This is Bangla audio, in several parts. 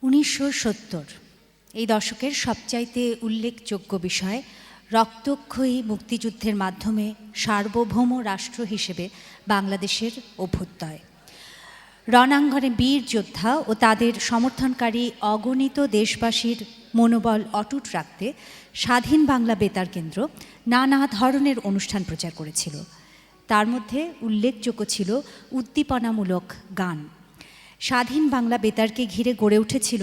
1970 এই দশকের সবচাইতে উল্লেখযোগ্য বিষয় রক্তক্ষয়ী মুক্তিযুদ্ধের মাধ্যমে সার্বভৌম রাষ্ট্র হিসেবে বাংলাদেশের অভ্যুদয়। রণাঙ্গনে বীর যোদ্ধা ও তাদের সমর্থনকারী অগণিত দেশবাসীর মনোবল অটুট রাখতে স্বাধীন বাংলা বেতার কেন্দ্র নানা ধরনের অনুষ্ঠান প্রচার করেছিল। তার মধ্যে উল্লেখযোগ্য ছিল উদ্দীপনামূলক গান। স্বাধীন বাংলা বেতারকে ঘিরে গড়ে উঠেছিল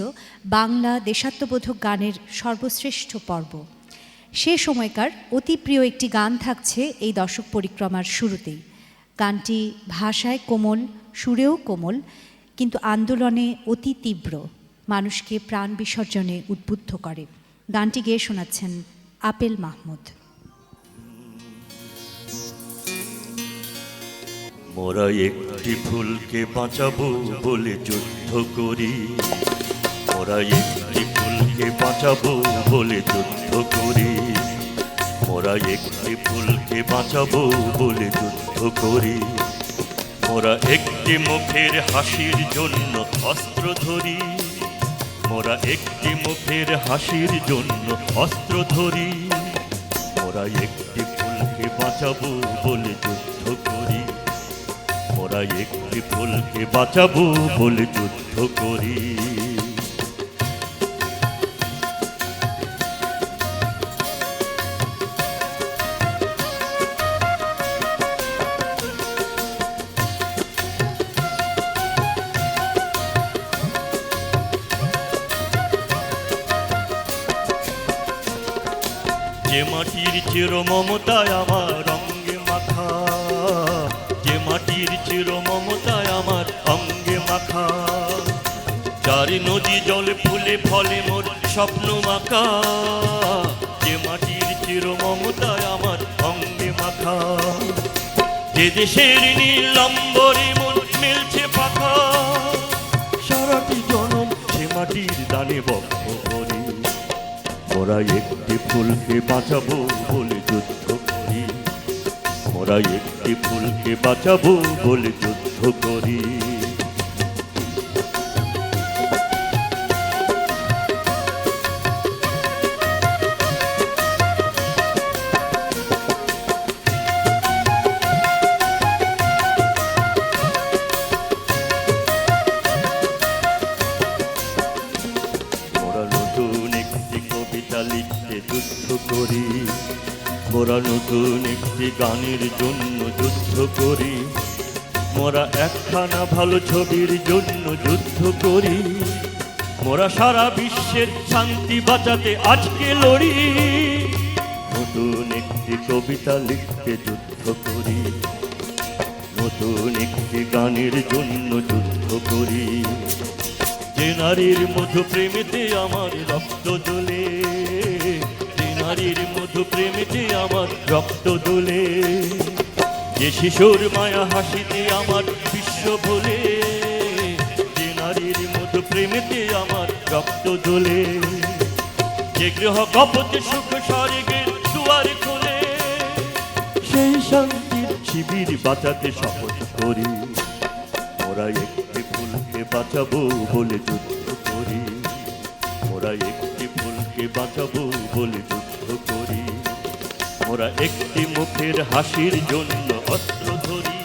বাংলা দেশাত্মবোধক গানের সর্বশ্রেষ্ঠ পর্ব। সে সময়কার অতি প্রিয় একটি গান থাকছে এই দশক পরিক্রমার শুরুতেই। গানটি ভাষায় কোমল, সুরেও কোমল, কিন্তু আন্দোলনে অতি তীব্র, মানুষকে প্রাণ বিসর্জনে উদ্বুদ্ধ করে। গানটি গেয়ে শোনাচ্ছেন আপেল মাহমুদ। মোরা একটি ফুলকে বাঁচাবো বলে যুদ্ধ করি, মোরা একটি ফুলকে বাঁচাবো বলে যুদ্ধ করি, মোরা একটি ফুলকে বাঁচাবো বলে যুদ্ধ করি, মোরা একটি মুখের হাসির জন্য অস্ত্র ধরি, মোরা একটি মুখের হাসির জন্য অস্ত্র ধরি, মোরা একটি ফুলকে বাঁচাবো বলে যুদ্ধ করি, মোরা একটি ফুলকে বাঁচাবো বলে যুদ্ধ করি। যে মাটির চির মমতায় আমার অঙ্গে মাখা, যে মাটির চির মমতায় আমার অঙ্গে মাখা, যার নদী জল ফুলে ফলে মোর স্বপ্ন মাখা, যে মাটির চির মমতায় আমার অঙ্গে মাখা, যে দেশের নীল অম্বরে মন মেলছে পাখা, সারাটি জনম সে মাটির দানে বক্ষ করি, মোরা একটি ফুলকে বাঁচাবো বলে যুদ্ধ করি, মোরা একটি ফুলকে বাঁচাবো বলে যুদ্ধ করি। লিখতে যুদ্ধ করি, মোরা নতুন একটি গানের জন্য যুদ্ধ করি, মোরা একখানা ভালো ছবির জন্য যুদ্ধ করি, মোরা সারা বিশ্বের শান্তি বাঁচাতে আজকে লড়ি, নতুন একটি কবিতা লিখতে যুদ্ধ করি, নতুন একটি গানের জন্য যুদ্ধ করি, যে নারীর মধু প্রেমেতে আমার রক্ত জ্বলে, যে নারীর মধু প্রেমেতে আমার রক্ত জ্বলে, যে শিশুর মায়া হাসিতে আমার বিশ্ব ভোলে, যে নারীর মধু প্রেমেতে আমার রক্ত জ্বলে, যে গৃহ কপটে সুখ স্বর্গের দুয়ার খোলে, সেই শান্তির শিবির বাঁচাতে শপথ করি, মোরা একটি ফুলকে বাঁচাবো বলে যুদ্ধ করি, মোরা একটি ফুলকে বাঁচাবো বলে যুদ্ধ করি, মোরা একটি মুখের হাসির জন্য অস্ত্র ধরি,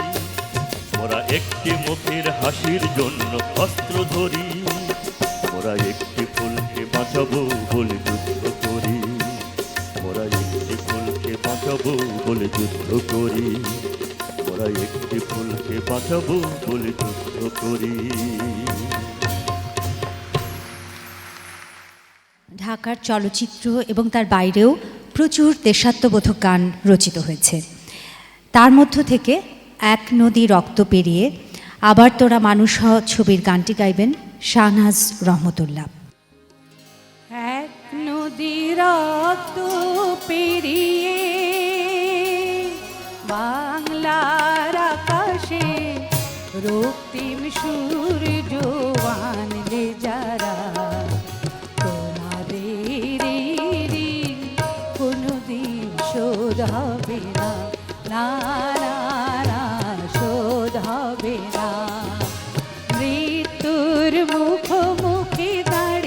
মোরা একটি মুখের হাসির জন্য অস্ত্র ধরি, মোরা একটি ফুলকে বাঁচাবো বলে যুদ্ধ করি, মোরা একটি ফুলকে বাঁচাবো বলে যুদ্ধ করি, মোরা একটি ফুলকে বাঁচাবো বলে যুদ্ধ করি। ঢাকার চলচ্চিত্র এবং তার বাইরেও প্রচুর দেশাত্মবোধক গান রচিত হয়েছে। তার মধ্য থেকে এক নদী রক্ত পেরিয়ে আবার তোরা মানুষ হ ছবির গানটি গাইবেন শাহনাজ রহমতুল্লাহ। এক নদী রক্ত পেরিয়ে বাংলার আকাশে রক্তিম সূর্য আনলে যারা, তোমাদের কোনদিন শোধ হবে না, না না না শোধ হবে না। মৃত্যুর মুখোমুখি দাঁড়িয়ে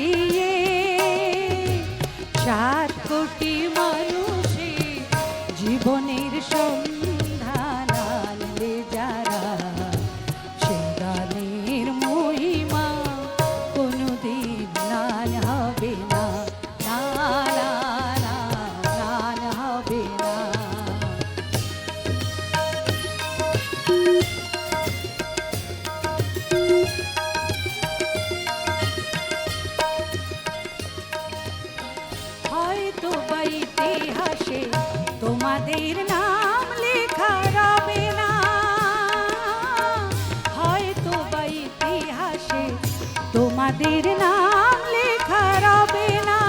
তোমাদের নাম লেখা রবে না।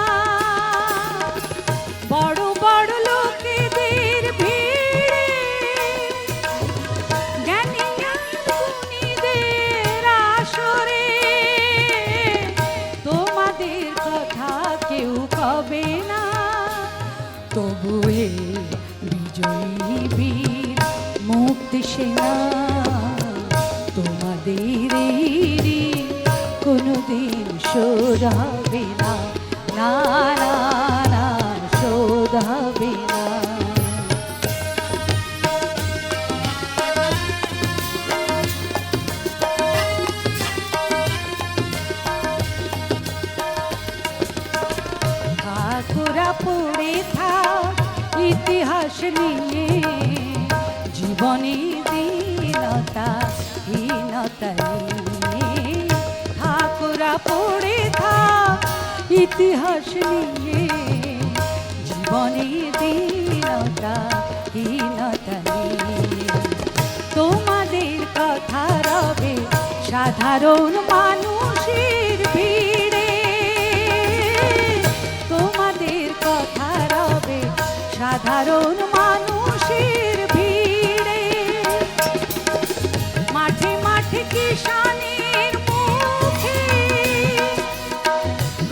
বড় বড় লোকেদের ভিড়ে জ্ঞানী গুণীদের আসরে তোমাদের কথা কেউ কবে না। তবু হে বিজয়ী বীর মুক্তি সেনা, তোমাদের কোনদিন শোধ হবে না, না না না শোধ হবে না। ঠাকুরা পড়ে থাক ইতিহাস নিয়ে, জীবনী দীনতা হীনতা নিয়ে। ঠাকুরা পড়ে থাক ইতিহাস নিয়ে, জীবনী দীনতা হীনতা নিয়ে। তোমাদের কথা রবে সাধারণ মানুষের ভিড়ে, তোমাদের কথা রবে সাধারণ মানুষের ভিড়ে। মাঠে মাঠে কিষানের মুখে,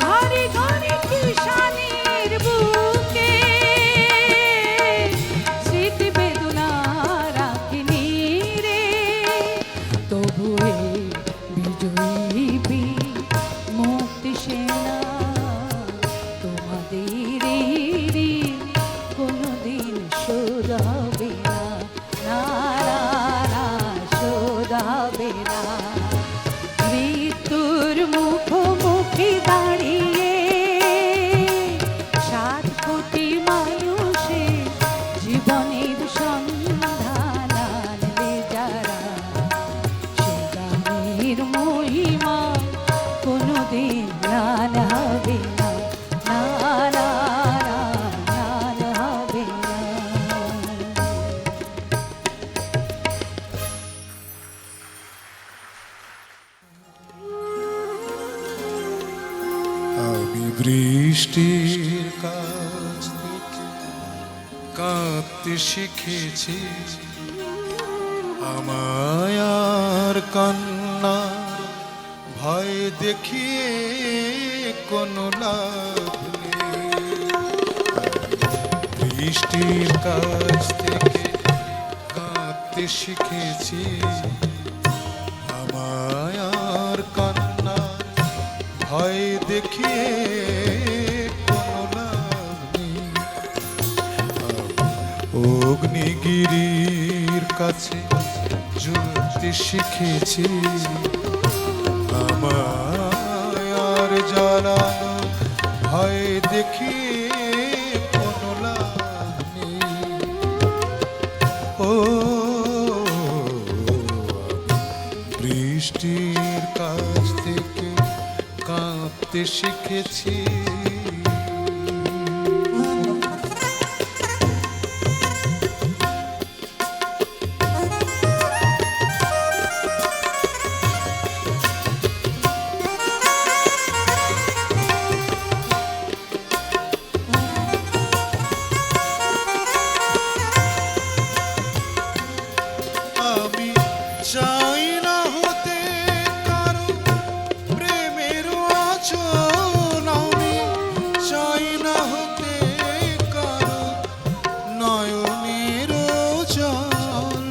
ঘরে ঘরে কিষানের বুকে, স্মৃতি বেদনা রাখিনি রে। তবু এই বিজয়ী বীর মুক্তি সেনা, তোমাদের কোনদিন শোধ হবে না, না না না শোধ হবে না। মৃত্যুর মুখোমুখি দাঁড়িয়ে 7 কোটি মানুষের জীবনের সন্ধান আনলে যারা, সে গানের মহিমা কোনদিন ম্লান হবে না, না না না ম্লান হবে না। আমি বৃষ্টির কাছ থেকে কাঁদতে শিখেছি, আমায় আর কান্নার ভয় দেখিয়ে কোনো লাভ নেই। বৃষ্টির কাছ থেকে কাঁদতে শিখেছি, আমায় আর কান্নার ভয় দেখিয়ে কোনো লাভ নেই। অগ্নিগিরির কাছে জ্বলতে শিখেছি, আমায় আর জ্বালানো ভয় দেখিয়ে কোনো লাভ নেই। ও বৃষ্টির কাছ থেকে কাঁদতে শিখেছি। আমি চাই না হতে কারো প্রেমের আচল, আমি চাই না হতে কারো নয়নের জল।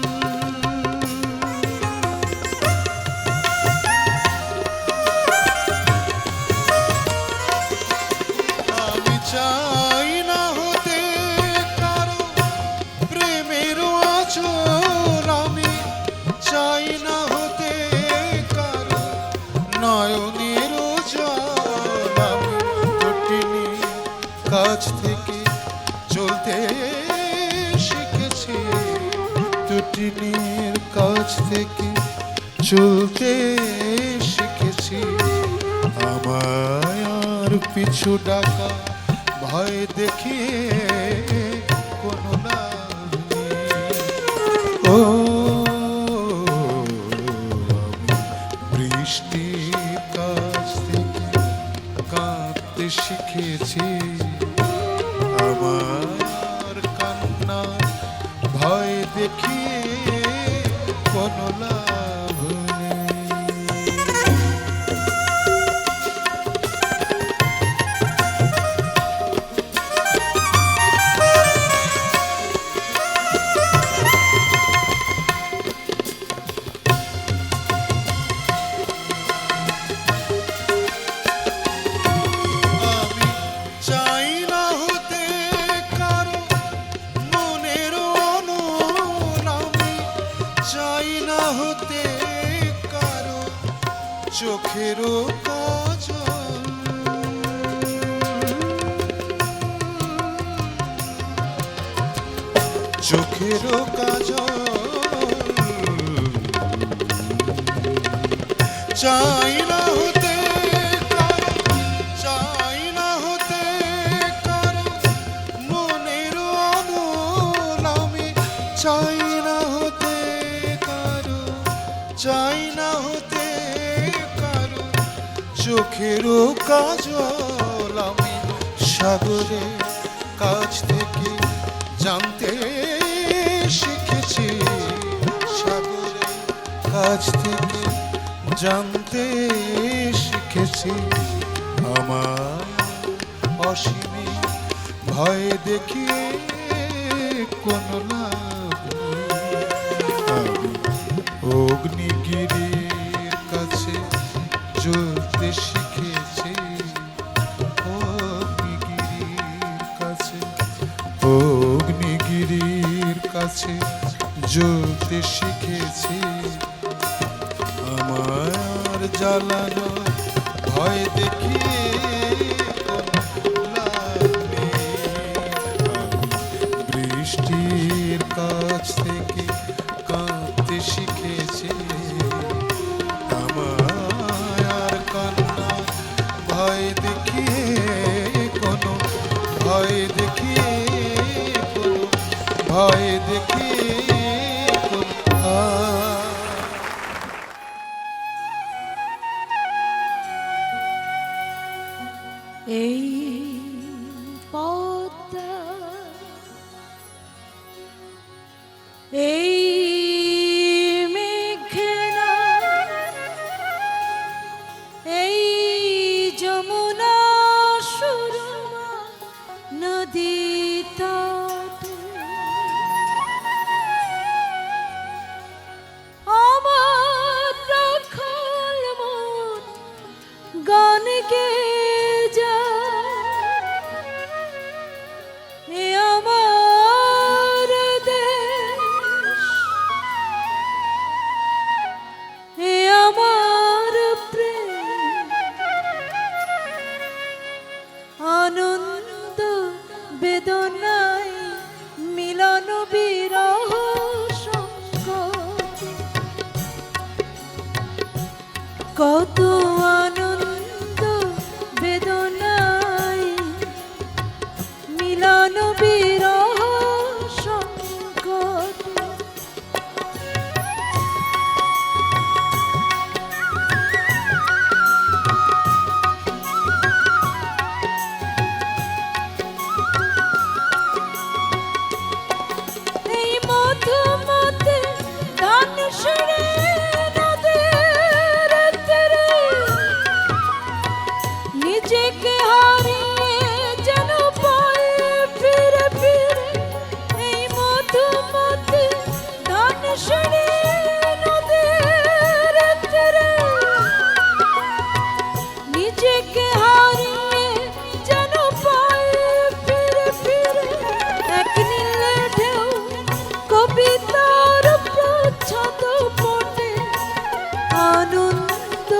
আমি চাই না হতে কারো প্রেমের আচল, আমি চাই না হতে কারো নয়নের জল। আমি তটিনী কাছ থেকে চলতে শিখেছি, তটিনীর কাছ থেকে চলতে শিখেছি। আমায় আর পিছু ডাকা ভয় দেখিয়ে কোনো লাভ নেই। ও আমি বৃষ্টির কাছ শিখেছি আমার কান্নার ভয় দেখিয়ে কোনো লাভ নেই। আমি চাই না হতে কারো মনের অনল, আমি চাই না হতে কারো চোখেরও কাজল, চোখেরও কাজল চাই না হতে কারো, চাই না হতে কারো মনের অনল, আমি চাই না হতে কারো, চাই না হতে কারো চোখেরও কাজল। আমি সাগরের কাছ থেকে জানতে শিখেছি, সাগরের কাছ থেকে জানতে শিখেছি আমার অসীমে ভয় দেখিয়ে কোনো লাভ নেই। আমি অগ্নিগিরির কাছে জ্বলতে শিখেছি, অগ্নিগিরির কাছে, অগ্নিগিরির কাছে জ্বলতে শিখেছি আমার জ্বালানো ভয় দেখিয়ে কোনো লাভ নেই। আমি বৃষ্টির কাছ থেকে কাঁদতে শিখেছি আমার কান্না ভয় দেখিয়ে কোনো, ভয় দেখিয়ে কোনো, ভয় দেখিয়ে কোনো এই পদ্মা, এই মেঘনা, এই যমুনা সুরমা নদী তটে আমার রাখাল মন গান গেয়ে যায়। এ আমার দেশ, এ আমার প্রেম, আনন্দ বেদনায় মিলন বিরহ সংকটে কত আনন্দ বেদনায় মিলন বিরহ সংকটে। এই মধুমতে ধান সেরে নদের তীরে নিজেকে হারিয়ে যেন পাই ফিরে ফিরে। এই মধুমতে ধান সেরে নদের তীরে নিজেকে হারিয়ে যেন পাই ফিরে ফিরে। এক নীলে ঢেউ কবিতার প্রচ্ছদ পটে আনন্দ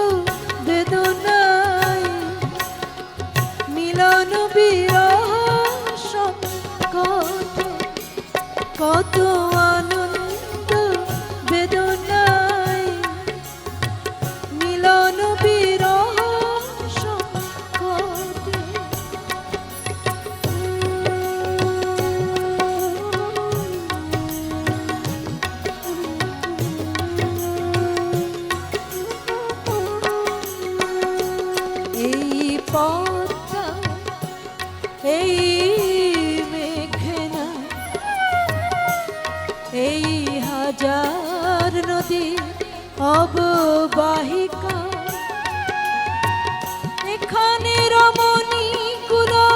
বেদনায় মিলন বিরহ সংকটে কত আনন্দ বেদনায় মিলন বিরহ সংকটে। এই পদ্মা, অববাহিকা এখানে রমণী গুলো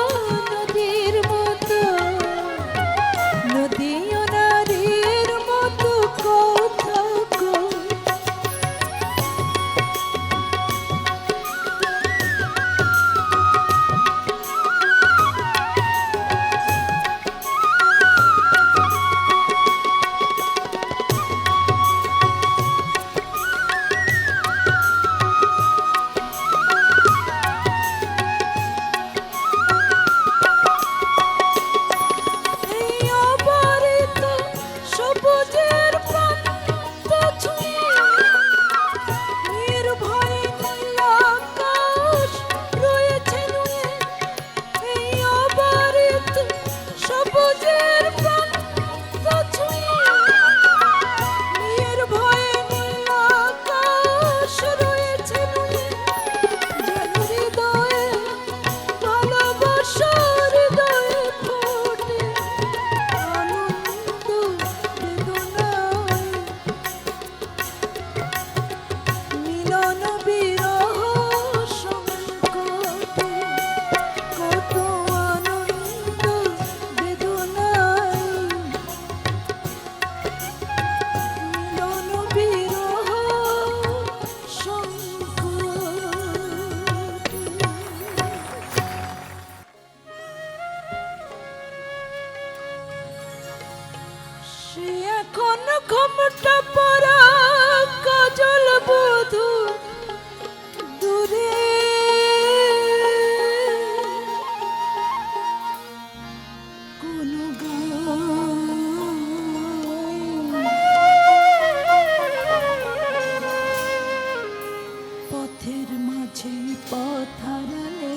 নদীর মতো, নদী ও নারীর মতো কথা কয়। এই অবারিত সবুজের প্রান্ত ছুঁয়ে নির্ভয়ে নীল আকাশ রয়েছে নুয়ে। এই অবারিত সবুজের প্রান্ত ছুঁয়ে নির্ভয়ে নীল আকাশ রয়েছে নুয়ে। যেন হৃদয়ে ভালোবাসার হৃদয়ে ফোটে আনন্দ বেদনায়, মিলন বিরহ সংকটে কত আনন্দ বেদনায়, মিলন বিরহ সংকটে। সে এখন ঘোমটা পরা কাজল বধূ দূরে কোনো পথের মাঝে পথ হারালে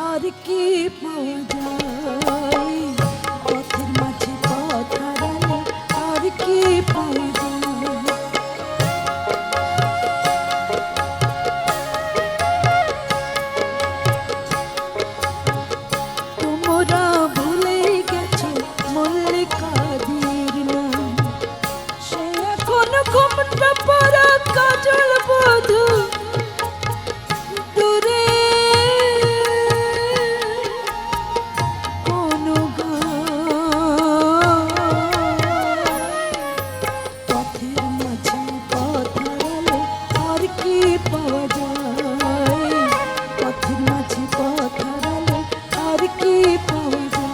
আর কি পাওয়া যায়, পথের মাঝে পথ হারালে আর কি পাওয়া যায়। তোমরা ভুলে গেছো মল্লিকাদের নাম, সে এখন ঘোমটা পরা কাজল বধূ দূরে কোনো পথের মাঝে পথ হারালে আর কি পাওয়া যায়, পথের মাঝে পথ হারালে আর কি পাওয়া যায়।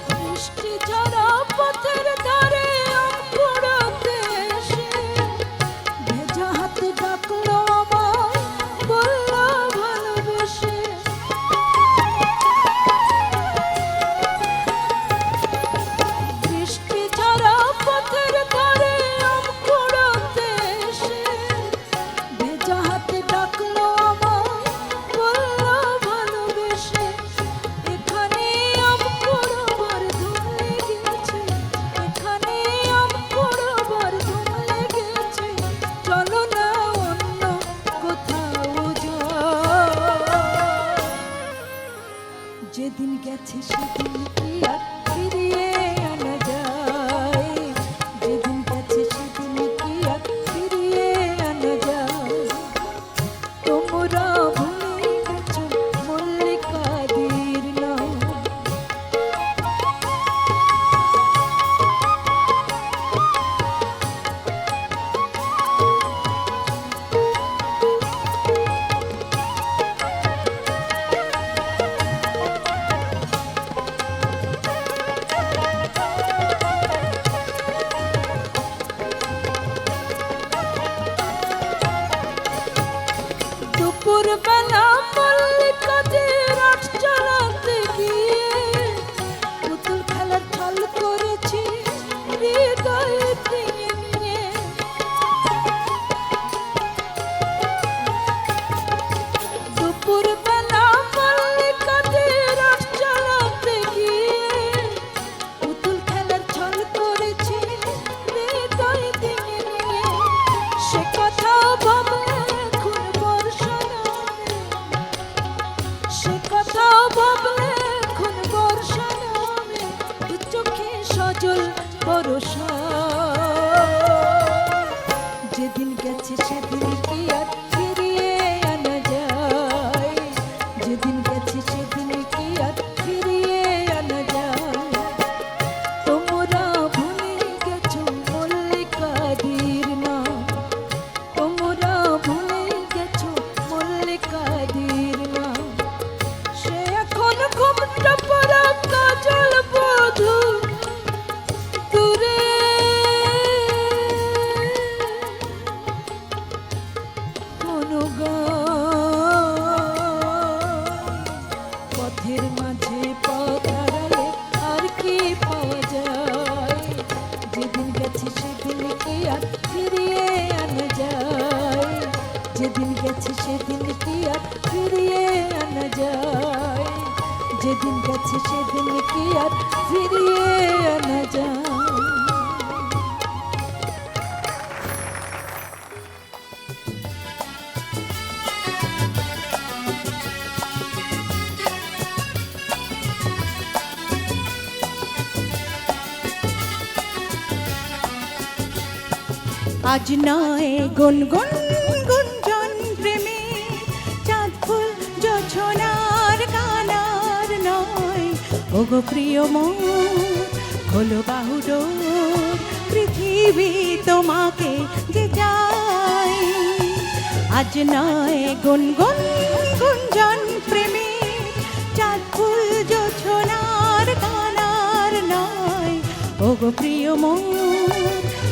বৃষ্টি ঝরা পথের ধারে অঙ্কুরতে এসে ভেজা হাতে ডাকলো আমায়, বলল ভালোবেসে। বৃষ্টি ঝরা পথের ধারে অঙ্কুরতে এসে ভেজা হাতে ডাকলো আমায়, বলল ভালোবেসে। এখানে আম করবার ধুম লেগেছে, এখানে আম করবার ধুম লেগেছে, চলো না অন্য কোথাও যাই। যেদিন গেছে সেদিন কি আর ফিরিয়ে আনা যায়, যেদিন গেছে সেদিন কি আর ফিরিয়ে আনা যায়। তোমরা ভুলে গেছো মল্লিকাদের নাম, সে কথা ভাবলে এখন বর্ষা নামে দু চোখে সজল বরষা। যেদিন গেছে সেদিন কি আর ফিরিয়ে আনা যায়, যেদিন গেছে সেদিন কি আর ফিরিয়ে আনা যায়। তোমরা ভুলে গেছো মল্লিকাদির নাম, তোমরা ভুলে গেছো মল্লিকাদির নাম। সে এখন ঘুমটা পড়া কাজল বধূ দূরে কোনো পথের মাঝে পথ হারালে আর কি পাওয়া যায়। যেদিন গেছে সেদিন কি আর ফিরিয়ে আনা যায়, যেদিন গেছে সেদিন কি আর ফিরিয়ে আনা যায়, যেদিন গেছে সেদিন কি আর ফিরিয়ে আনা যায়। আজ নয় গুনগুন গুঞ্জন প্রেমে চাঁদ ফুল জোছনার গানার নয়। ওগো প্রিয় মোর খোলো বাহুডোর, পৃথিবী তোমাকে যে চাই। আজ নয় গুনগুন গুঞ্জন প্রেমে চাঁদ ফুল জোছনার গানার নয়। ওগো প্রিয় মোর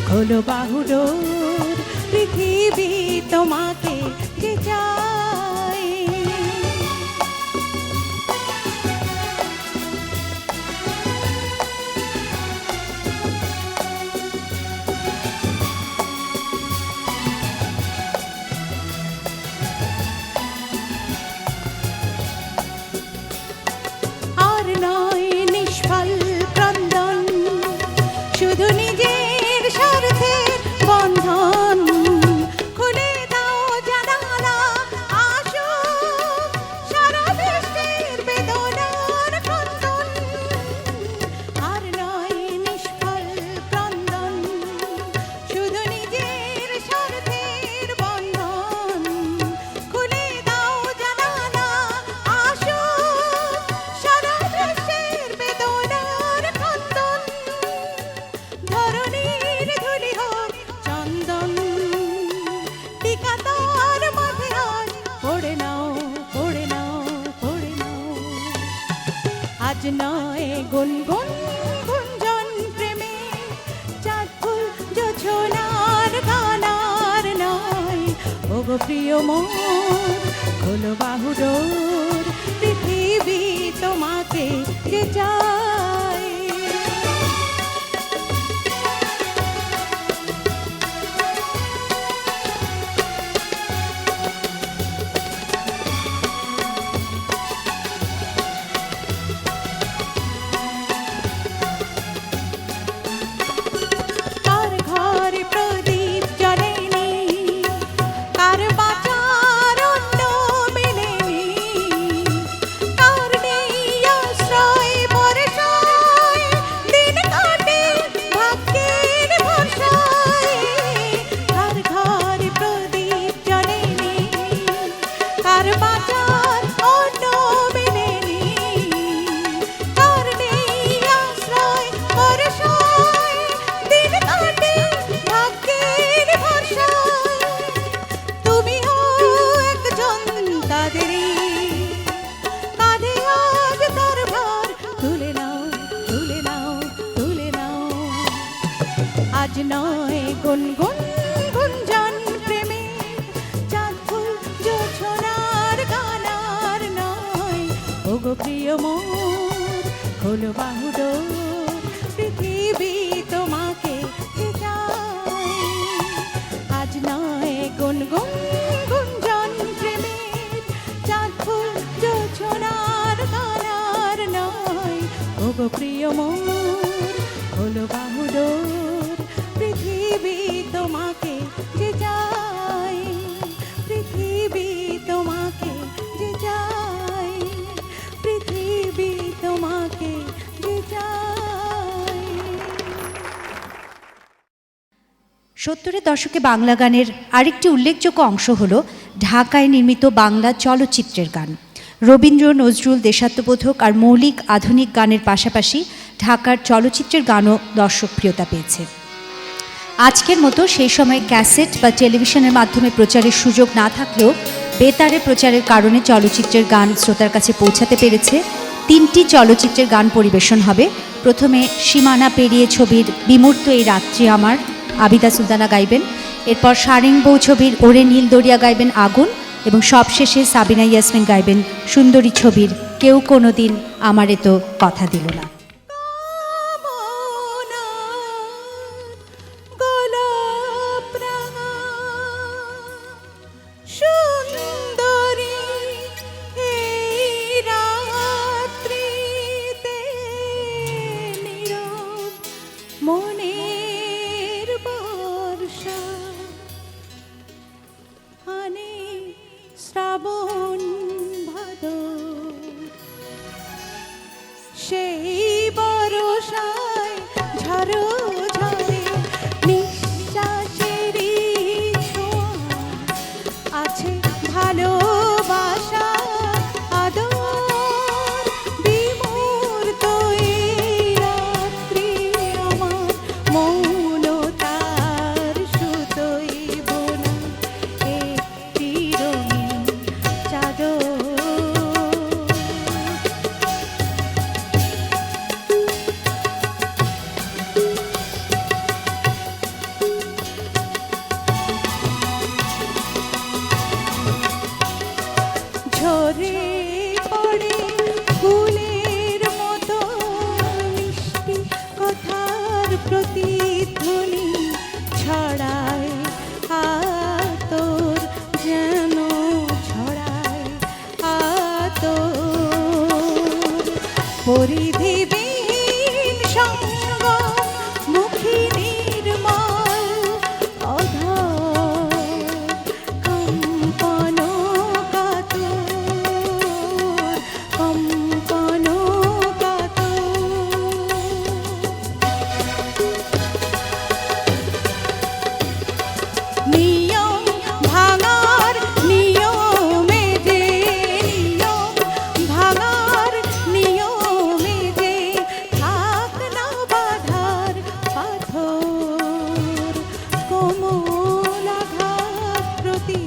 খোলো বাহুডোর, পৃথিবী তোমাকে যে চাই। আর নয় নিষ্ফল ক্রন্দন, শুধু নিজের স্বার্থের বন্ধন। খুলে দাও জানালা, আসুক সারা বিশ্বের বেদনার ক্রন্দন। আর নয় নিষ্ফল ক্রন্দন, শুধু নিজের স্বার্থের বন্ধন। খুলে দাও জানালা, আসুক সারা বিশ্বের বেদনার ক্রন্দন। ধরণীর ধুলি হোক চন্দন, টিকা তার মাঝে আজ পড়ে নাও, পড়ে নাও, পড়ে নাও। আজ নয় গুনগুন গুঞ্জন প্রেমে চাঁদ ফুল জোছনার গানার নয়। ওগো প্রিয় মোর খোলো বাহুডোর, পৃথিবী তোমাকে যে চাই। কার ঘরে প্রদীপ জ্বলেনি, কার বাঁচার অন্ন মেলেনি, কার নেই আশ্রয় ভরসায়, দিন কাটে ভাগ্যের ভরসায়। কার ঘরে প্রদীপ জ্বলেনি, কার বাঁচার অন্ন মেলেনি, কার নেই আশ্রয় ভরসায়, দিন কাটে ভাগ্যের ভরসায়। তুমিও একজন তাদেরই, কাঁধে আজ তার ভার তুলে নাও, তুলে নাও, তুলে নাও। আজ নয় গুনগুন গুঞ্জন প্রেমে চাঁদ ফুল জোছনার গানার নয়। ওগো প্রিয় মোর খোলো বাহুডোর, পৃথিবী তোমাকে যে চাই। আজ নয় গুনগুন গুঞ্জন প্রেমে চাঁদ ফুল জোছনার গানার নয়। ওগো প্রিয় মোর খোলো বাহুডোর, পৃথিবী তোমাকে যে চাই, পৃথিবী তোমাকে যে চাই। সত্তরের দশকে বাংলা গানের আরেকটি উল্লেখযোগ্য অংশ হল ঢাকায় নির্মিত বাংলা চলচ্চিত্রের গান। রবীন্দ্র, নজরুল, দেশাত্মবোধক আর মৌলিক আধুনিক গানের পাশাপাশি ঢাকার চলচ্চিত্রের গানও দর্শকপ্রিয়তা পেয়েছে। আজকের মতো সেই সময় ক্যাসেট বা টেলিভিশনের মাধ্যমে প্রচারের সুযোগ না থাকলেও বেতারে প্রচারের কারণে চলচ্চিত্রের গান শ্রোতার কাছে পৌঁছাতে পেরেছে। 3টি চলচ্চিত্রের গান পরিবেশন হবে। প্রথমে সীমানা পেরিয়ে ছবির বিমূর্ত এই রাত্রি আমার, আবিদা সুলতানা গাইবেন। এরপর সারেং বউ ছবির ওরে নীল দরিয়া গাইবেন আগুন, এবং সবশেষে সাবিনা ইয়াসমিন গাইবেন সুন্দরী ছবির কেউ কোনোদিন আমারে তো কথা দিল না। মনের বর্ষা আনে শ্রাবণ ভাদর, সেই বর্ষায় ঝড়ো ঝরে নিঃশ্বাসেরই ছোঁয়া আছে ভালোবাসা আদর। বিমূর্ত এই রাত্রি আমার মৌনতার সুতোয় বোনা একটি রঙিন চাদর। ঝরে পড়ে ফুলের মতো মিষ্টি কথার প্রতিধ্বনি ছড়ায় আতর, যেন ছড়ায় আতর। পরিধিবিহীন সঙ্গ মুখী নির্মল অধর, কম্পন কাতর, কম্পন কাতর। নিয়ম ভাঙার নিয়মে যে, নিয়ম ভাঙার নিয়মে যে থাক না বাধার পাথর। কোমল আঘাত প্রতি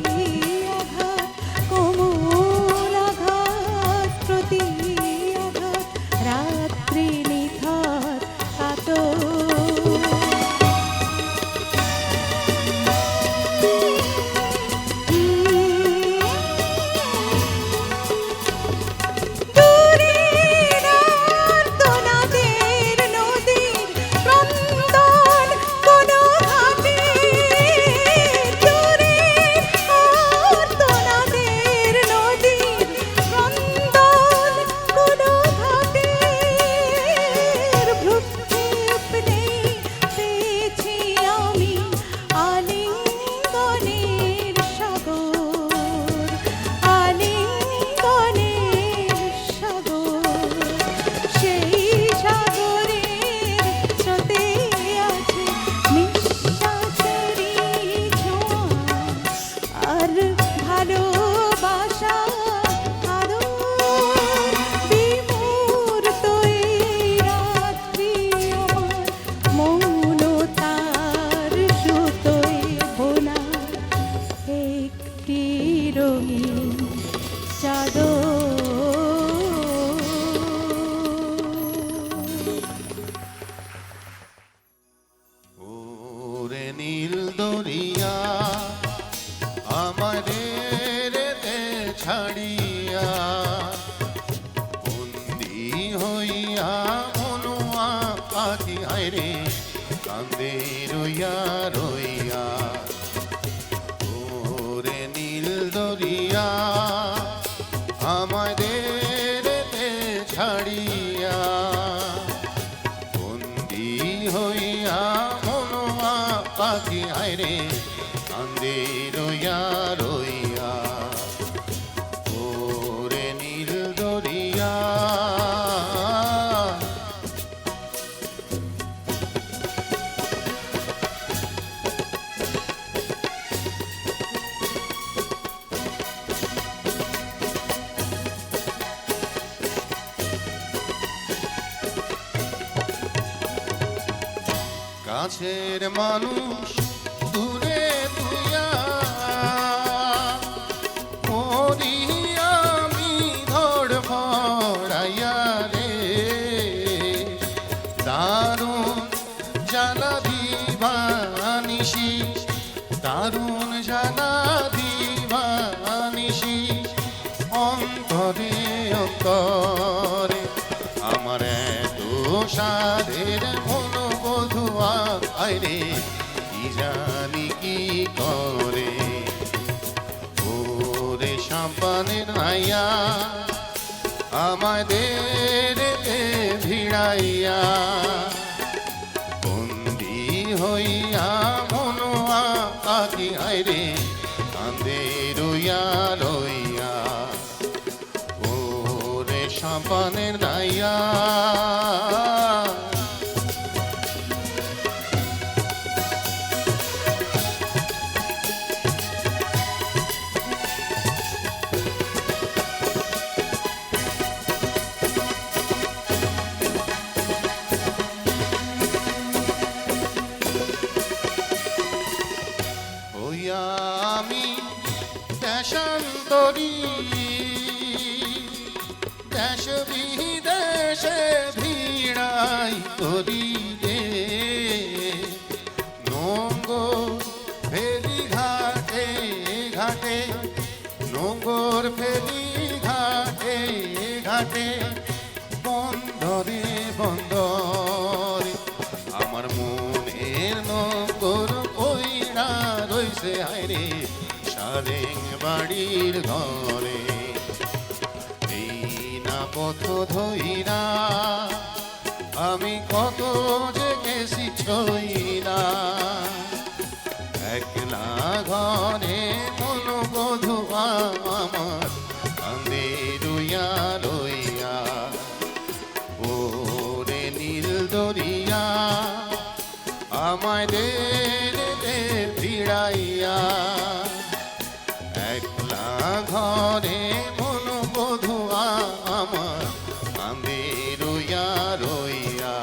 আঘাত, কোমল আঘাত প্রতি আঘাত, রাত্রি নিথর কাতর। দূরের আর্তনাদের নদীর ক্রন্দন কোনো ঘাটে, দূরের আর্তনাদের নদীর ক্রন্দন কোনো ঘাটে। ভ্রুক্ষেপ নেই পেয়েছি আমি আলিঙ্গনের সাগর, আলিঙ্গনের সাগর। সেই সাগরের স্রোতে আছে নিঃশ্বাসেরই ছোঁয়া আর ভালোবাসা আদর। বিমূর্ত এই রাত্রি আমার মৌনতার সুতোয় বোনা একটি রঙিন চাদর। ওরে নীল দরিয়া আমারে রেতে ছাড়িয়া, বন্দি হইয়া মনুয়া পাখি আইরে কান্দে রইয়া রইয়া। ওরে নীল দরিয়া আমারে রেতে ছাড়িয়া, বন্দি হইয়া মনুয়া পাখি আইরে কান্দে রইয়া রইয়া। ওরে নীল দরিয়া কাছের মানুষ দূরে তুইয়া মরি আমি ধর ভরাইয়া রে দারুণ জানা দিবানিসি দারুণ জানা দিবানিসি অন্তরে অন্তরে আমার এত সাধের মনোবধুয়া আইরে কি জানি কি করে ওরে সাম্পানের নাইয়া আমাদের ভিড়াইয়া বন্দি হইয়া মনোয়া আকি আইরে কান্দে রইয়া রইয়া ওরে সাম্পানের নাইয়া হইয়া আমি দেশান্তরী দেশ বিদেশে ভিড়াই করি রে নোঙ্গর ফেরি ঘাটে ঘাটে নোঙ্গর ফেরি ঘাটে ঘাটে বন্দরে বন্দরে আমার মনের নগর কইরা রইছে আইরে সারেং বাড়ির ঘরে এই না পথ ধইরা আমি কত যে গেছি ছইরা একলা ঘরে কোনো বধুয়া আমার কান্দে রইয়া রইয়া ওরে নীল দরিয়া আমায় দে ভিড়াইয়া একলা ঘরে মনো বধুয়া আমার কান্দে রইয়া রইয়া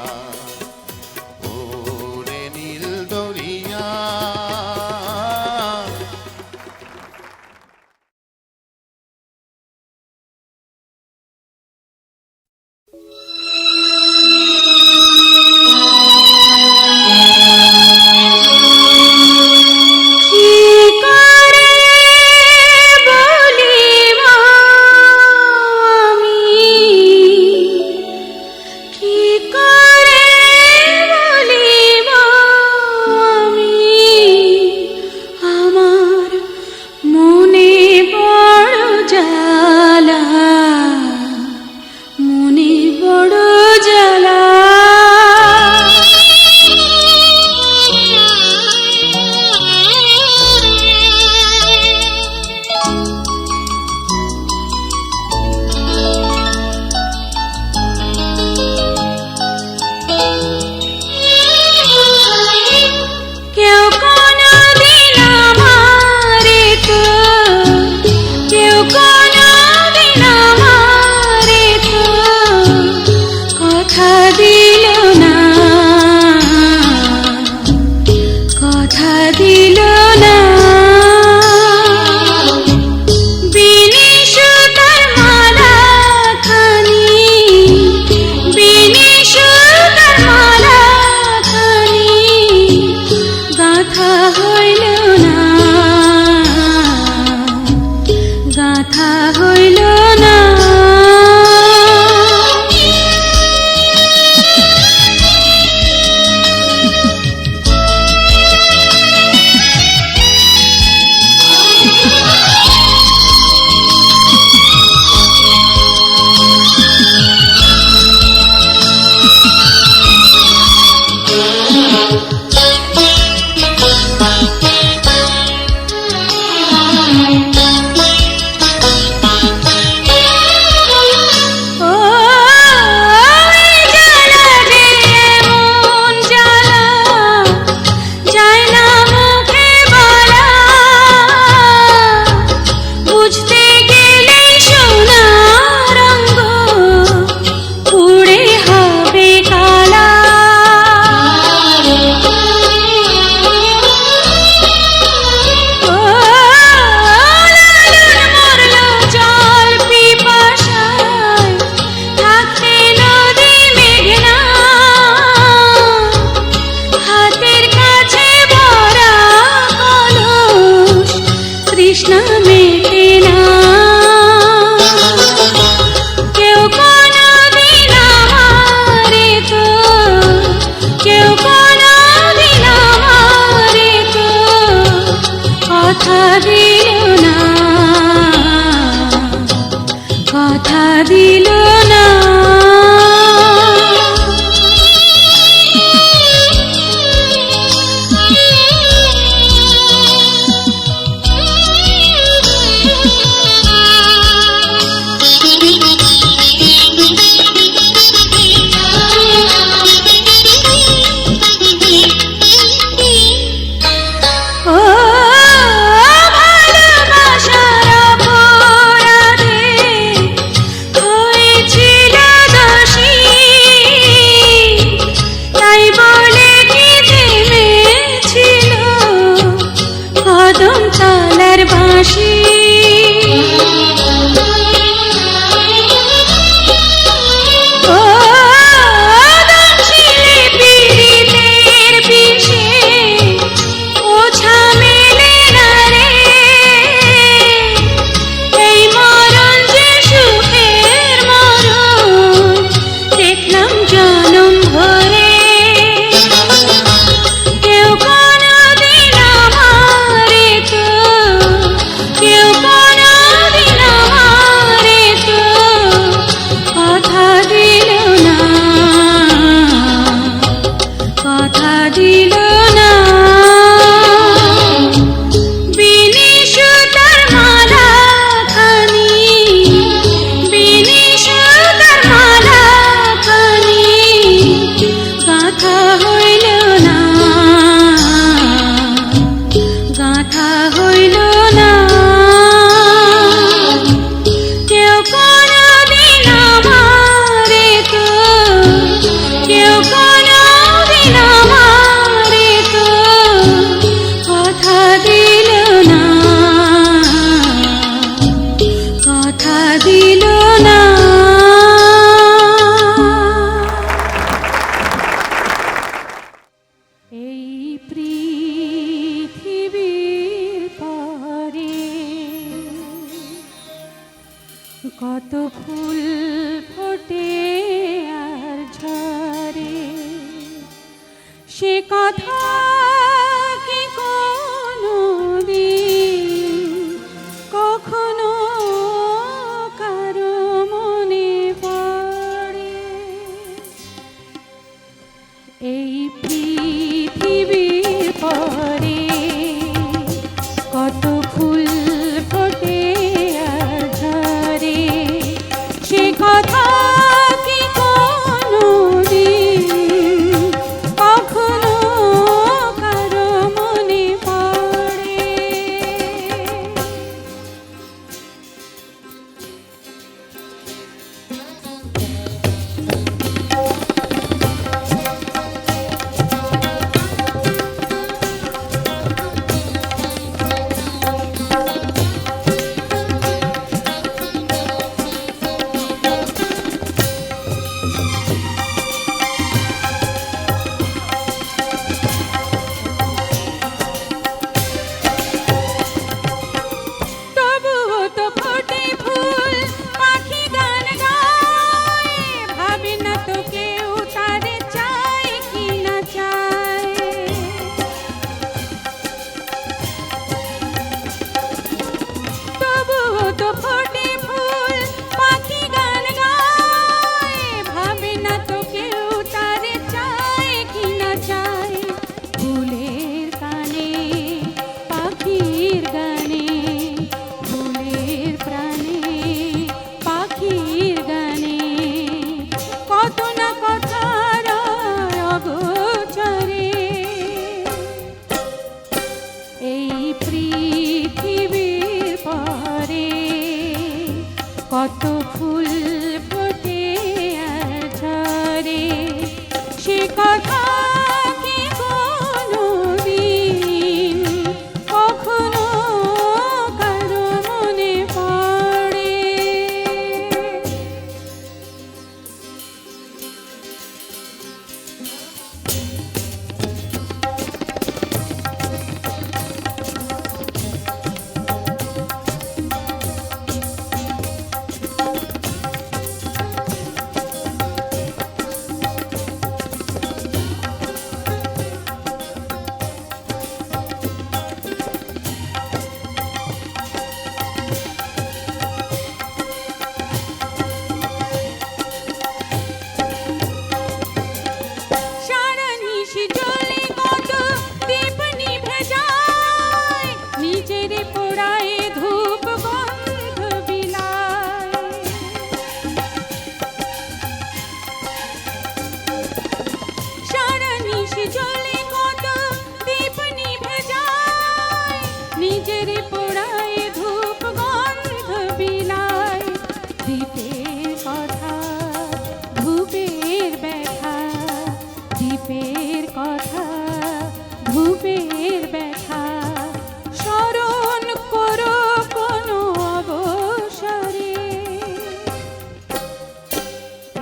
ওরে নীল দরিয়া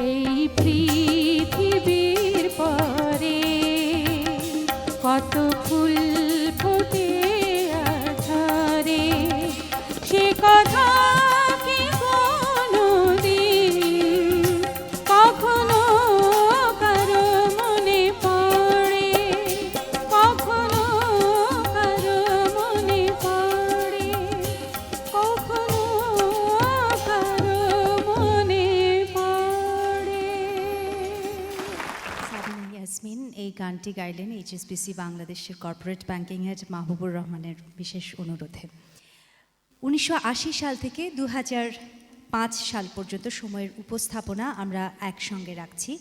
এই পৃথিবীর পরে কত ফুল ফোটে আধারে, সে কথা কি কোনোদিন কখনো কারো মনে পড়ে, কখনো কারো মনে পড়ে, কখনো কারো মনে পড়ে। সাবিনা ইয়াসমিন এই গানটি গাইলেন এইচএসবিসি বাংলাদেশের কর্পোরেট ব্যাংকিং হেড মাহবুবুর রহমানের বিশেষ অনুরোধে। 1980 সাল থেকে 2005 সাল পর্যন্ত সময়ের উপস্থাপনা আমরা একসঙ্গে রাখছি।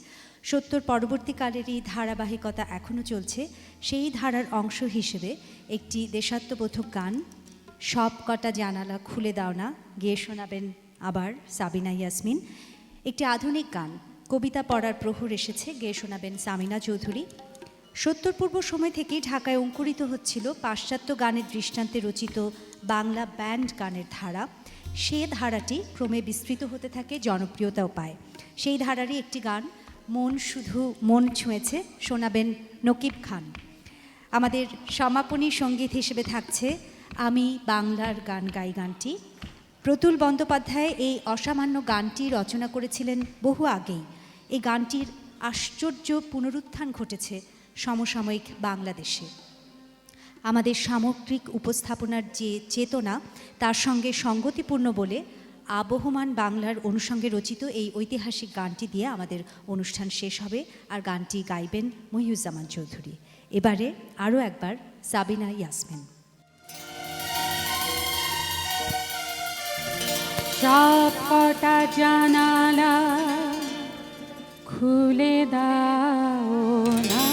70 পরবর্তীকালেরই ধারাবাহিকতা এখনও চলছে। সেই ধারার অংশ হিসেবে একটি দেশাত্মবোধক গান সব কটা জানালা খুলে দাও না গেয়ে শোনাবেন আবার সাবিনা ইয়াসমিন। একটি আধুনিক গান কবিতা পড়ার প্রহর এসেছে, গেয়ে শোনাবেন সামিনা চৌধুরী। 70 পূর্ব সময় থেকেই ঢাকায় অঙ্কুরিত হচ্ছিল পাশ্চাত্য গানের দৃষ্টান্তে রচিত বাংলা ব্যান্ড গানের ধারা। সে ধারাটি ক্রমে বিস্তৃত হতে থাকে, জনপ্রিয়তাও পায়। সেই ধারারই একটি গান মন শুধু মন ছুঁয়েছে, শোনাবেন নকিব খান। আমাদের সমাপনী সঙ্গীত হিসেবে থাকছে আমি বাংলার গান গাই গানটি। প্রতুল বন্দ্যোপাধ্যায় এই অসামান্য গানটি রচনা করেছিলেন বহু আগেই। এই গানটির আশ্চর্য পুনরুত্থান ঘটেছে সমসাময়িক বাংলাদেশে। আমাদের সামগ্রিক উপস্থাপনার যে চেতনা তার সঙ্গে সঙ্গতিপূর্ণ বলে আবহমান বাংলার অনুষঙ্গে রচিত এই ঐতিহাসিক গানটি দিয়ে আমাদের অনুষ্ঠান শেষ হবে। আর গানটি গাইবেন মহিউজ্জামান চৌধুরী। এবারে আরও একবার সাবিনা ইয়াসমিন। সব কটা জানালা খুলে দাও না,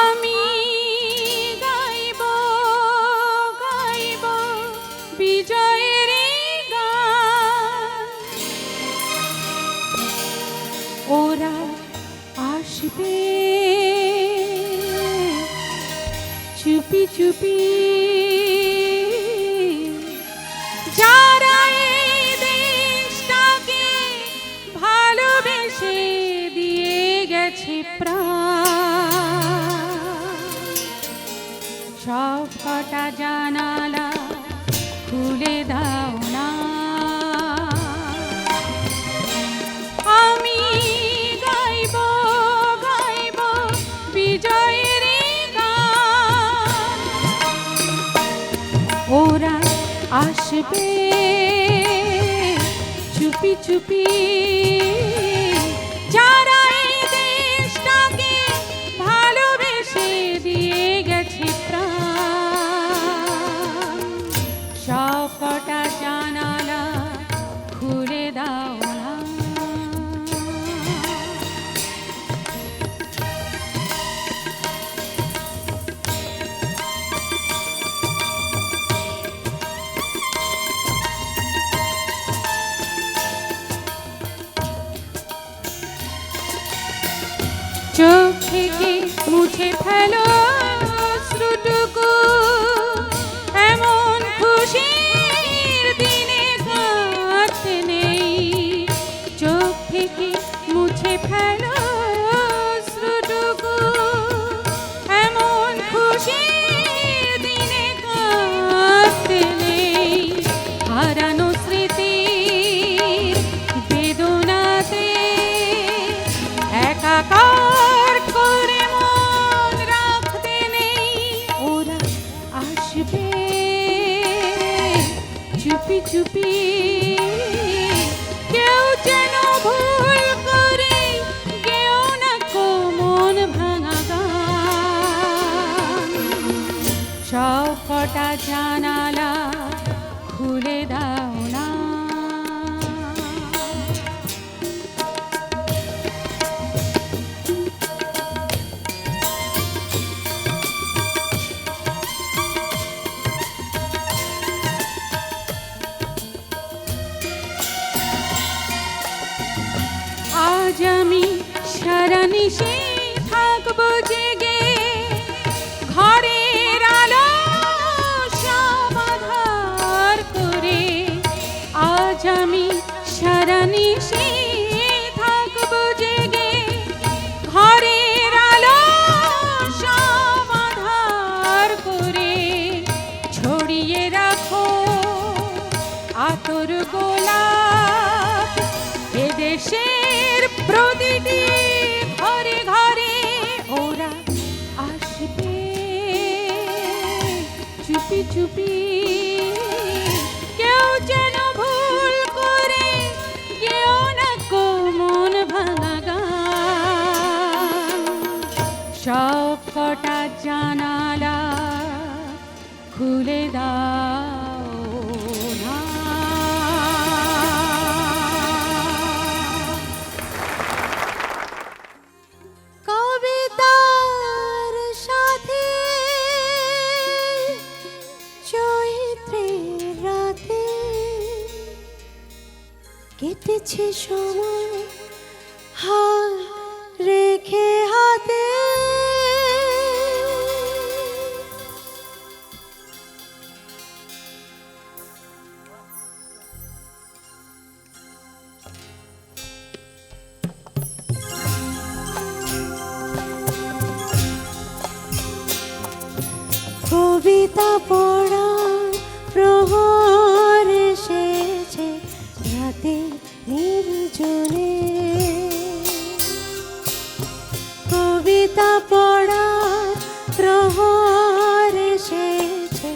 আমি গাইব গাইব বিজয়ের গান, ওরা আসবে চুপি চুপি, যারা এই দেশটাকে ভালোবেসে দিয়ে গেছে প্রাণ, সব কটা জানালা খুলে দাও না, আমি গাইব গাইব বিজয়ের গান, ওরা আসবে চুপি চুপি, যারা এই দেশটাকে ভালোবেসে দিয়ে গেছে প্রাণ, সব কটা জানালা খুলে দাও না। চোখ থেকে মুছে ফেলো অশ্রুটুকু, এমন খুশির দিনে কাঁদতে নেই, চোখ থেকে মুছে ফেলো অশ্রুটুকু, এমন খুশির দিনে কাঁদতে নেই, হারানো স্মৃতির বেদনাতে একাকার করে মন রাখতে নেই, ওরা আসবে চুপি চুপি, কেউ যেন ভুল করে কেউ না মন ভাঙা গান, সব কটা জানালা খুলে দাও না। আজ আমি সারা নিশে থাকবো জেগে, ঘরের আলো সব আঁধার করে সারা নিশি থাকবো জেগে, ঘরের আলো সব আঁধার করে ছড়িয়ে রাখো আতর গোলাপ এদেশের প্রতিটি ঘরে ঘরে। ওরা আসবে চুপি চুপি, কেউ যেন ভুল করে কেউ না কো মন ভাঙা গান। সব কটা জানালা খুলে দাও না। কবিতার সাথে চৈত্রের রাতে কেটেছে সময় হাত রেখে হাতে। কবিতা পড়া প্রহর এসেছে রাতে নির্জনে। কবিতা পড়া প্রহর এসেছে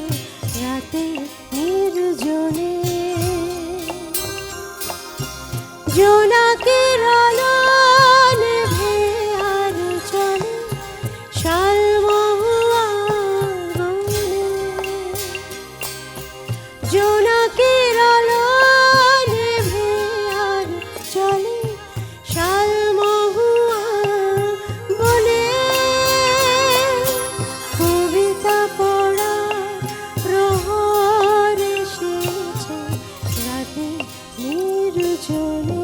রাতে নির্জনে। জোনাকের আলো নেভে আর চলে শালমহুয়া বনে। জোনাকের আলো নেভে আর চলে শালমহুয়া বনে। কবিতা পড়া প্রহর এসেছে রাতে নির্জনে।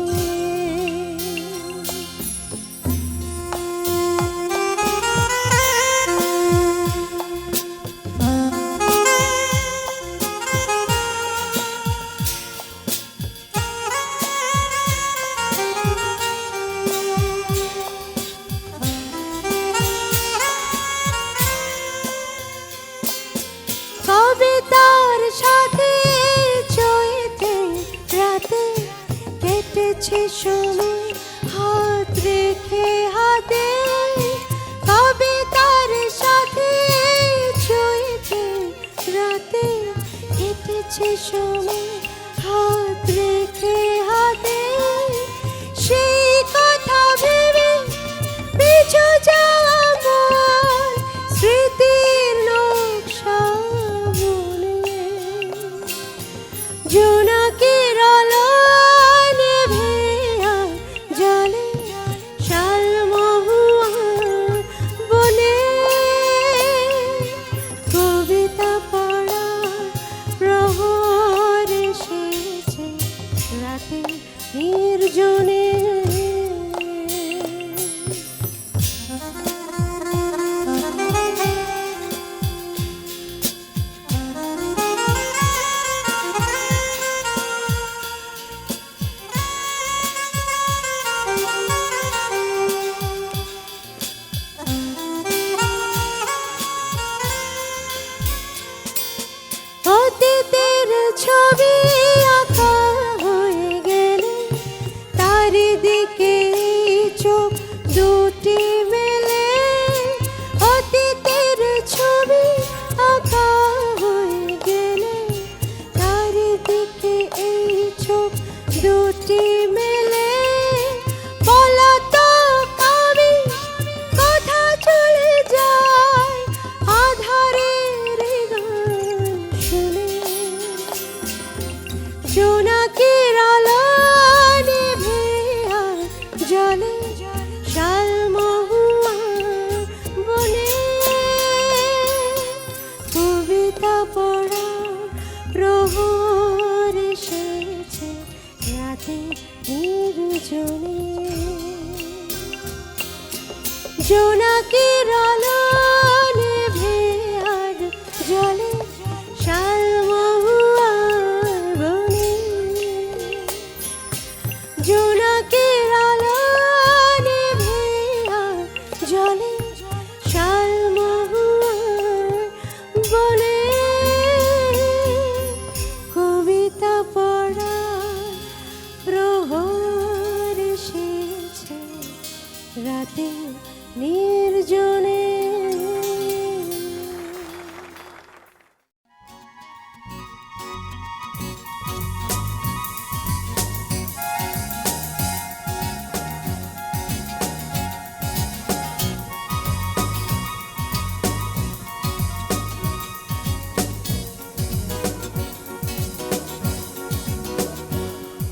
কবিতার সাথে চৈত্রের রাতে কেটেছে সময় হাত রেখে হাতে। কবিতার সাথে চৈত্রের রাতে কেটেছে সময় হাত রেখে হাতে। সেই কথা ভেবে পিছু যাওয়া মন স্মৃতির নকশা বনে। জোনাকের আলো নেভে আর জলে শালমহুয়া বনে। কবিতা পড়া প্রহর এসেছে রাতে নির্জনে। অতীতের ছবি আঁকা হয়ে গেলে তারি দিকে চোখ দুটি মেলে। অতীতের ছবি আঁকা হয়ে গেলে তারি দিকে এই চোখ দুটি মেলে। পলাতক আমি কথা চলে যায় আধারের গান শুনে। জোনাকের আলো নেভে আর জলে শালমহুয়া বনে। কবিতা পড়া প্রহর এসেছে রাতে নির্জনে। জোনাকের আলো নেভে আর জলে শালমহুয়া বনে।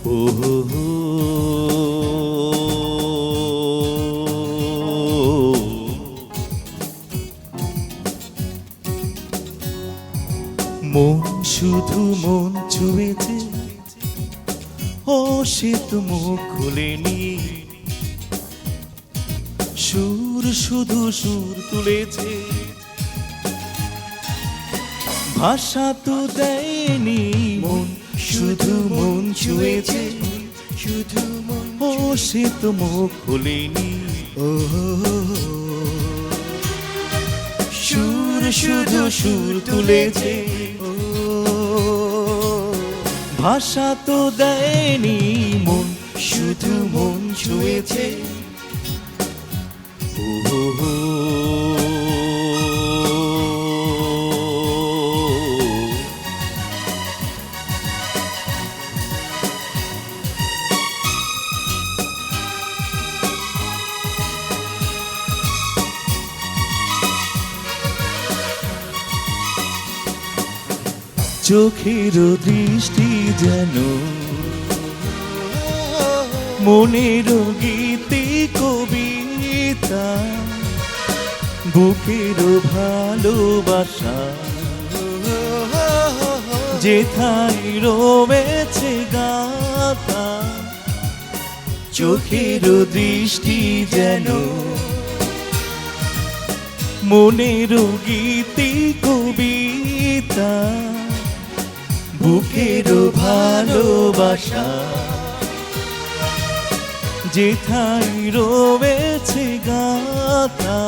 ও হো হো। মন শুধু মন ছুঁয়েছে, ও সে তো মুখ খুলেনি। সুর শুধু সুর তুলেছে, ভাষা তো দেয়নি। মন শুধু মন ছুঁয়েছে, শুধু মন, ও সে তো মুখ খুলেনি। ও সুর শুধু সুর তুলেছে, ও ভাষা তো দেয়নি। মন শুধু মন ছুঁয়েছে, ও চোখের দৃষ্টি যেন মনের গীতি কবিতা, বুকের ভালোবাসা যেথায় রয়েছে গাথা। চোখের দৃষ্টি যেন মনের গীতি কবিতা, বুকের ভালোবাসা যেথায় রয়েছে গাথা।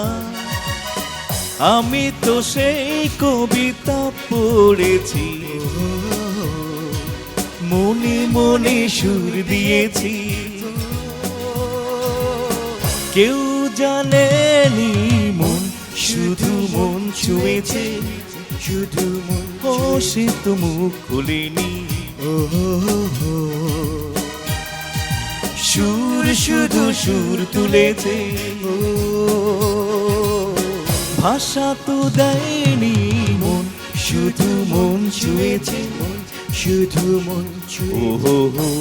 আমি তো সেই কবিতা পড়েছি, মনে মনে সুর দিয়েছি। কেউ জানেনি মন শুধু মন ছুঁয়েছে, শুধু মন, ও সে তো মুখ খুলেনি। ও সুর শুধু সুর তুলেছে, ও ভাষা তো দেয়নি। মন শুধু মন ছুঁয়েছে, শুধু মন ছুঁয়েছে। ও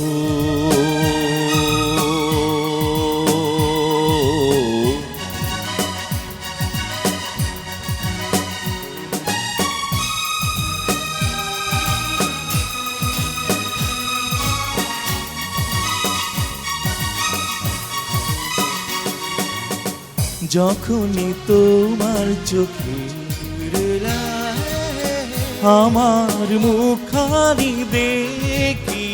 যখনই তোমার চোখে আমার মুখানি দেখি,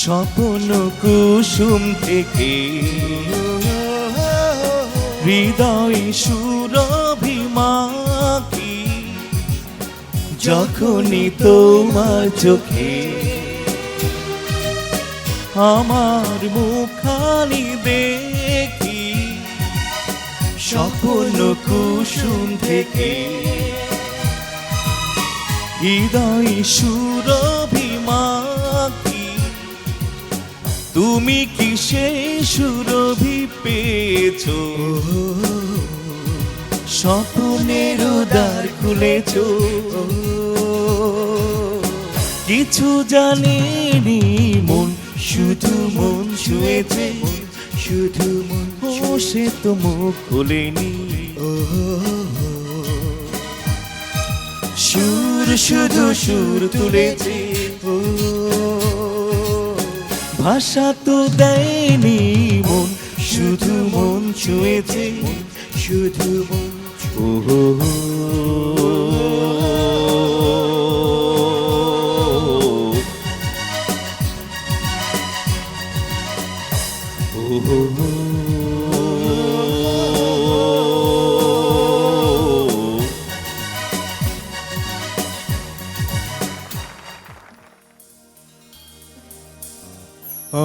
স্বপ্ন কুসুম থেকে হৃদয় সুরভিমাকি। যখনই তোমার চোখে আমার মুখানি দেখি, স্বপ্ন কুসুম থেকে হৃদয় সুরভিমাকি। তুমি কি সেই সুরভি পেয়েছো, স্বপ্নের দ্বার খুলেছো। কিছু জানিনি মন শুধু মন ছুঁয়েছে, শুধু মন, ও সে তো মুখ খুলেনি। সুর শুধু সুর তুলেছে, ও ভাষা তো দেয়নি। মন শুধু মন ছুঁয়েছে, শুধু মন, ও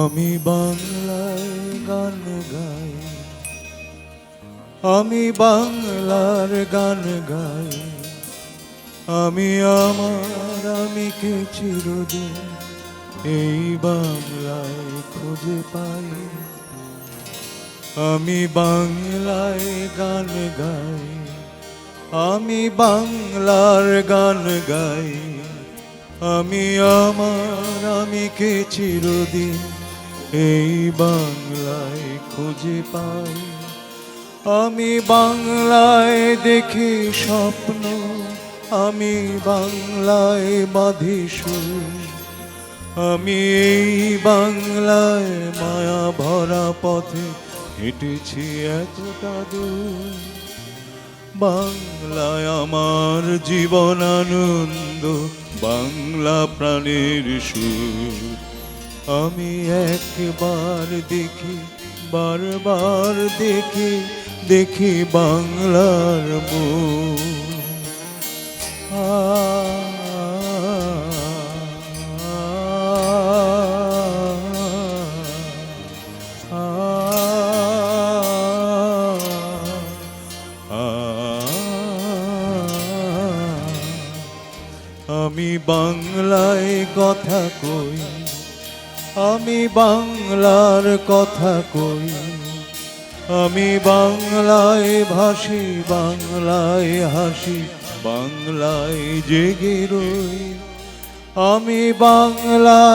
আমি বাংলায় গান গাই, আমি বাংলার গান গাই। আমি আমার আমিকে চিরদিন এই বাংলায় খুঁজে পাই। আমি বাংলায় গান গাই, আমি বাংলার গান গাই। আমি আমার আমিকে চিরদিন এই বাংলায় খুঁজে পাই। আমি বাংলায় দেখি স্বপ্ন, আমি বাংলায় বাঁধি সুর। আমি এই বাংলায় মায়া ভরা পথে হেঁটেছি এতটা দূর। বাংলায় আমার জীবন আনন্দ, বাংলা প্রাণের সুর। আমি একবার দেখি, বারবার দেখি, দেখি বাংলার মুখ। আমি বাংলায় কথা কই, আমি বাংলার কথা কই। আমি বাংলায় ভাসি, বাংলায় হাসি, বাংলায় জেগে রই। আমি বাংলা